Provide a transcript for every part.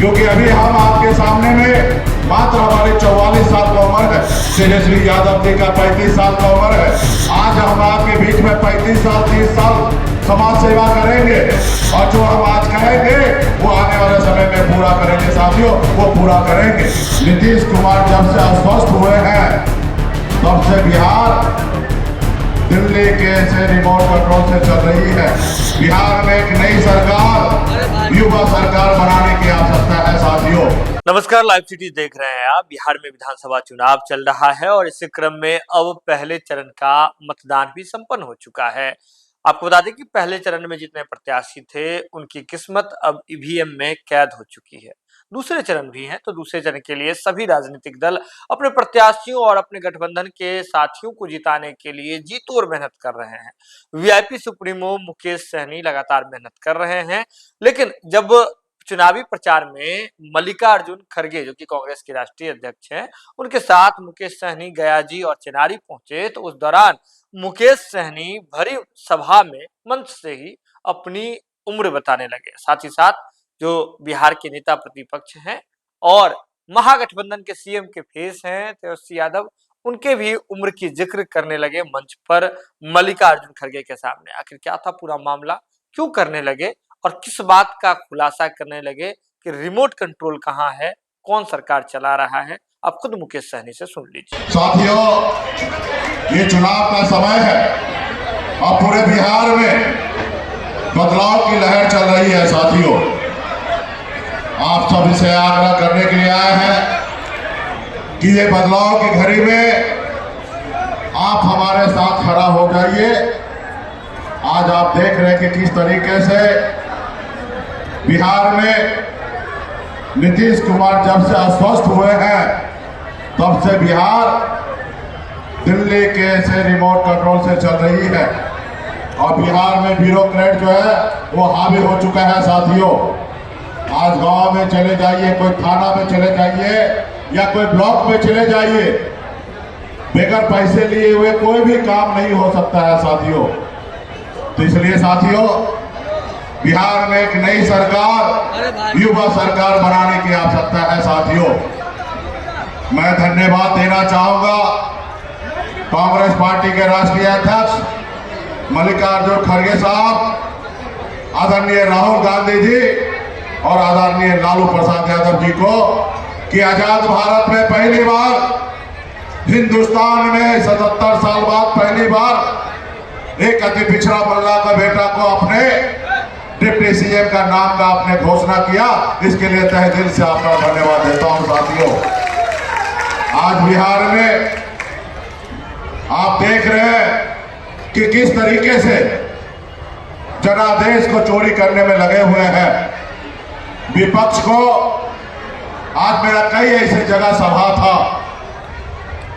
क्योंकि अभी हम आपके सामने में मात्र हमारी 44 साल का उम्र है, तेजस्वी यादव जी का 35 साल का उम्र है। आज हम आपके बीच में 35 साल 30 साल समाज सेवा करेंगे और जो हम आज कहेंगे वो आने वाले समय में पूरा करेंगे साथियों, वो पूरा करेंगे। नीतीश कुमार जब से अस्वस्थ हुए हैं तब से बिहार दिल्ली के से रिमोट कंट्रोल से चल रही है। बिहार में एक नई सरकार, युवा सरकार बनाने की आवश्यकता है साथियों। नमस्कार, लाइव सिटी देख रहे हैं आप। बिहार में विधानसभा चुनाव चल रहा है और इसी क्रम में अब पहले चरण का मतदान भी संपन्न हो चुका है। आपको बता दें कि पहले चरण में जितने प्रत्याशी थे उनकी किस्मत अब ईवीएम में कैद हो चुकी है। दूसरे चरण भी हैं, तो दूसरे चरण के लिए सभी राजनीतिक दल अपने प्रत्याशियों और अपने गठबंधन के साथियों को जिताने के लिए जी तोड़ मेहनत कर रहे हैं। वीआईपी सुप्रीमो मुकेश सहनी लगातार मेहनत कर रहे हैं, लेकिन जब चुनावी प्रचार में मल्लिकार्जुन खड़गे जो कि कांग्रेस के राष्ट्रीय अध्यक्ष हैं, उनके साथ मुकेश सहनी गयाजी और चेनारी पहुंचे, तो उस दौरान मुकेश सहनी भरी सभा में मंच से ही अपनी उम्र बताने लगे। साथ ही साथ जो बिहार के नेता प्रतिपक्ष हैं और महागठबंधन के सीएम के फेस हैं तेजस्वी यादव, उनके भी उम्र की जिक्र करने लगे मंच पर मल्लिकार्जुन खड़गे के सामने। आखिर क्या था पूरा मामला, क्यों करने लगे और किस बात का खुलासा करने लगे कि रिमोट कंट्रोल कहां है, कौन सरकार चला रहा है, आप खुद मुकेश सहनी से सुन लीजिए। साथियों, ये चुनाव का समय है और पूरे बिहार में बदलाव की लहर चल रही है साथियों। आप सभी से आग्रह करने के लिए आए हैं कि ये बदलाव की घड़ी में आप हमारे साथ खड़ा हो जाइए। आज आप देख रहे हैं कि किस तरीके से बिहार में नीतीश कुमार जब से अस्वस्थ हुए हैं तब से बिहार दिल्ली के से रिमोट कंट्रोल से चल रही है और बिहार में ब्यूरोक्रेट जो है वो हावी हो चुका है साथियों। आज गांव में चले जाइए, कोई थाना में चले जाइए या कोई ब्लॉक में चले जाइए, बगैर पैसे लिए हुए कोई भी काम नहीं हो सकता है साथियों। तो इसलिए साथियों, बिहार में एक नई सरकार, युवा सरकार बनाने की आवश्यकता है साथियों। मैं धन्यवाद देना चाहूंगा कांग्रेस पार्टी के राष्ट्रीय अध्यक्ष मल्लिकार्जुन खड़गे साहब, आदरणीय राहुल गांधी जी और आदरणीय लालू प्रसाद यादव जी को कि आजाद भारत में पहली बार, हिंदुस्तान में 77 साल बाद पहली बार एक अति पिछड़ा मोहल्ला का बेटा को अपने डिप्टी सीएम का नाम का आपने घोषणा किया। इसके लिए तहे दिल से आपका धन्यवाद देता हूं साथियों। आज बिहार में आप देख रहे हैं कि किस तरीके से जनादेश को चोरी करने में लगे हुए हैं। विपक्ष को आज मेरा कई ऐसे जगह सभा था,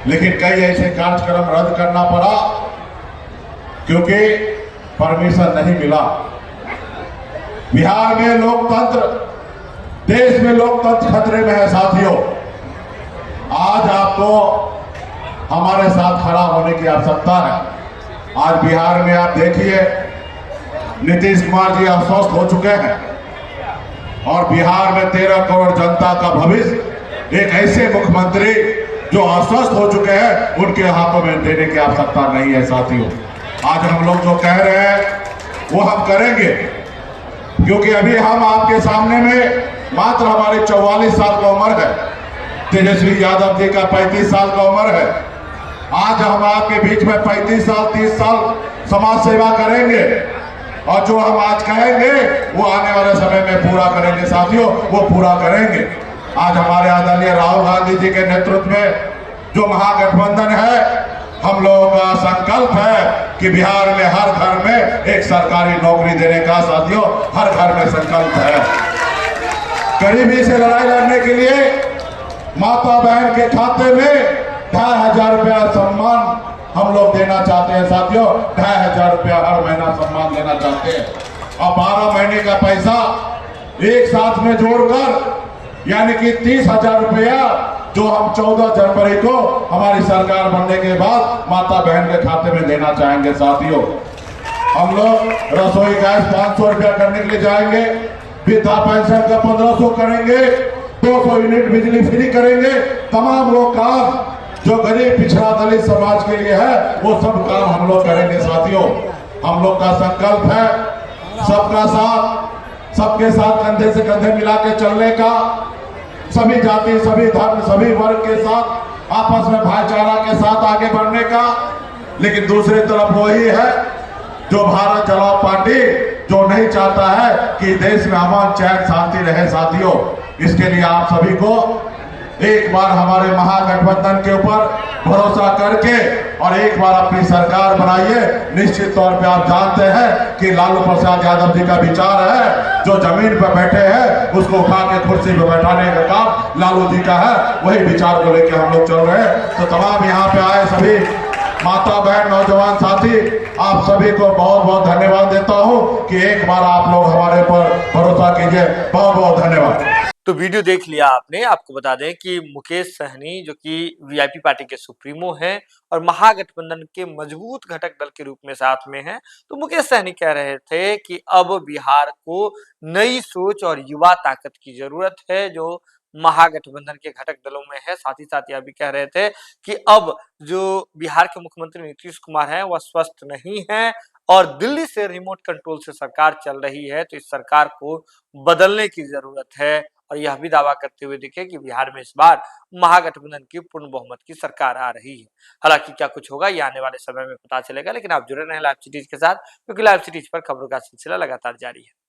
लेकिन कई ऐसे कार्यक्रम रद्द करना पड़ा क्योंकि परमिशन नहीं मिला। बिहार में लोकतंत्र, देश में लोकतंत्र खतरे में है साथियों। आज आपको हमारे साथ खड़ा होने की आवश्यकता है। आज बिहार में आप देखिए, नीतीश कुमार जी अस्वस्थ हो चुके हैं और बिहार में 13 करोड़ जनता का भविष्य एक ऐसे मुख्यमंत्री जो अस्वस्थ हो चुके हैं उनके हाथों में देने की आवश्यकता नहीं है साथियों। आज हम लोग जो कह रहे हैं वो हम करेंगे, क्योंकि अभी हम आपके सामने में मात्र हमारी 44 साल का उम्र है, तेजस्वी यादव जी का 35 साल का उम्र है। आज हम आपके बीच में 35 साल 30 साल समाज सेवा करेंगे और जो हम आज कहेंगे वो आने वाले समय में पूरा करेंगे साथियों, वो पूरा करेंगे। आज हमारे आदरणीय राहुल गांधी जी के नेतृत्व में जो महागठबंधन है, हम लोगों का संकल्प है कि बिहार में हर घर में एक सरकारी नौकरी देने का साथियों, हर घर में संकल्प है। गरीबी से लड़ाई लड़ने के लिए माता बहन के खाते में 2,500 रुपया सम्मान हम लोग देना चाहते हैं साथियों। 2,500 रुपया हर महीना सम्मान देना चाहते हैं और 12 महीने का पैसा एक साथ में जोड़कर यानी कि 30,000 रुपया जो हम 14 जनवरी को हमारी सरकार बनने के बाद माता बहन के खाते में देना चाहेंगे साथियों। हम लोग रसोई गैस 500 रुपया करने के लिए जाएंगे, वृद्धा पेंशन का 1500 करेंगे, 200 यूनिट बिजली फ्री करेंगे। तमाम वो काम जो गरीब पिछड़ा दलित समाज के लिए है वो सब काम हम लोग करेंगे साथियों। हम लोग का संकल्प है सबका साथ, सबके साथ कंधे से कंधे मिला के चलने का, सभी जाति, सभी धर्म, सभी वर्ग के साथ आपस में भाईचारा के साथ आगे बढ़ने का। लेकिन दूसरी तरफ वही है जो भारत चलाओ पार्टी, जो नहीं चाहता है कि देश में अमन चैन शांति रहे साथियों। इसके लिए आप सभी को एक बार हमारे महागठबंधन के ऊपर भरोसा करके और एक बार अपनी सरकार बनाइए। निश्चित तौर पे आप जानते हैं कि लालू प्रसाद यादव जी का विचार है, जो जमीन पर बैठे हैं उसको उठा के कुर्सी पर बैठाने का काम लालू जी का है। वही विचार को लेकर हम लोग चल रहे हैं। तो तमाम यहाँ पे आए सभी माता बहन नौजवान साथी, आप सभी को बहुत बहुत धन्यवाद देता हूं कि एक बार आप लोग हमारे पर भरोसा कीजिए। बहुत बहुत धन्यवाद। तो वीडियो देख लिया आपने। आपको बता दें कि मुकेश सहनी जो कि वीआईपी पार्टी के सुप्रीमो हैं और महागठबंधन के मजबूत घटक दल के रूप में साथ में हैं। तो मुकेश सहनी कह रहे थे कि अब बिहार को नई सोच और युवा ताकत की जरूरत है जो महागठबंधन के घटक दलों में है। साथ ही साथ यह भी कह रहे थे कि अब जो बिहार के मुख्यमंत्री नीतीश कुमार हैं वह स्वस्थ नहीं है और दिल्ली से रिमोट कंट्रोल से सरकार चल रही है, तो इस सरकार को बदलने की जरूरत है। और यह भी दावा करते हुए दिखे कि बिहार में इस बार महागठबंधन की पूर्ण बहुमत की सरकार आ रही है। हालांकि क्या कुछ होगा ये आने वाले समय में पता चलेगा, लेकिन आप जुड़े रहें लाइव सिटीज के साथ, क्योंकि लाइव सिटीज पर खबरों का सिलसिला लगातार जारी है।